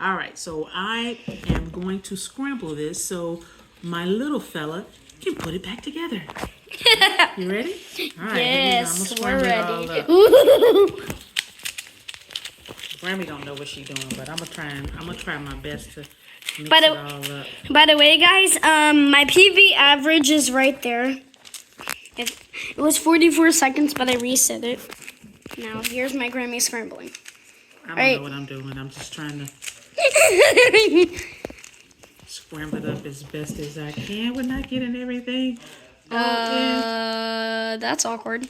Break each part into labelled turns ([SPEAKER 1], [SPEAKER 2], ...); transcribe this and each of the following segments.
[SPEAKER 1] All right, so I am going to scramble this so my little fella can put it back together. You ready? All right,
[SPEAKER 2] Yes, we're ready.
[SPEAKER 1] Grammy don't know what she's doing, but I'm gonna try my best to mix
[SPEAKER 2] By the-
[SPEAKER 1] it all up.
[SPEAKER 2] By the way, guys, my PB average is right there. It was 44 seconds, but I reset it. Now, here's my Grammy scrambling.
[SPEAKER 1] I don't
[SPEAKER 2] Right.
[SPEAKER 1] know what I'm doing. I'm just trying to scramble it up as best as I can. We're not getting everything.
[SPEAKER 2] That's awkward.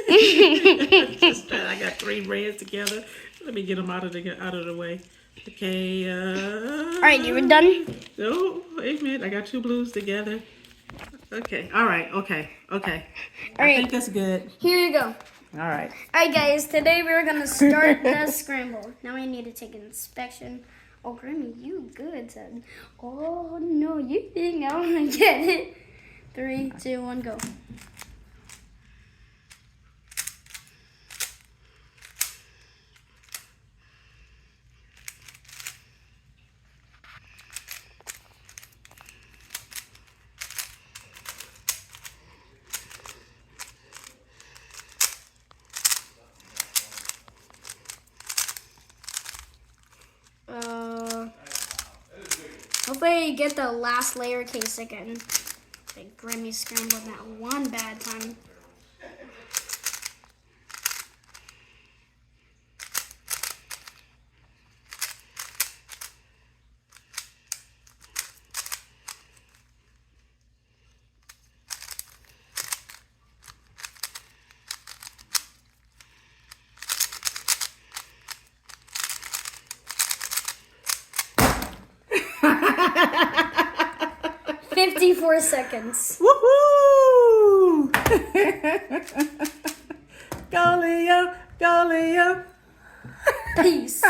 [SPEAKER 1] I got 3 reds together. Let me get them out of the way. Okay.
[SPEAKER 2] All right, you were done?
[SPEAKER 1] No, wait a minute. I got 2 blues together. Okay. All right. Okay. Okay. I
[SPEAKER 2] right.
[SPEAKER 1] think that's good.
[SPEAKER 2] Here you go.
[SPEAKER 1] All right.
[SPEAKER 2] All right, guys, today we're going to start the scramble. Now I need to take an inspection. Oh, Grammy, you good, son. Oh, no, you think I want to get it. 3, 2, 1, go. Hopefully you get the last layer case again. The Grammy scrambled that one bad time. "54 seconds.
[SPEAKER 1] Woohoo! Go Leo! Go Leo!
[SPEAKER 2] Peace.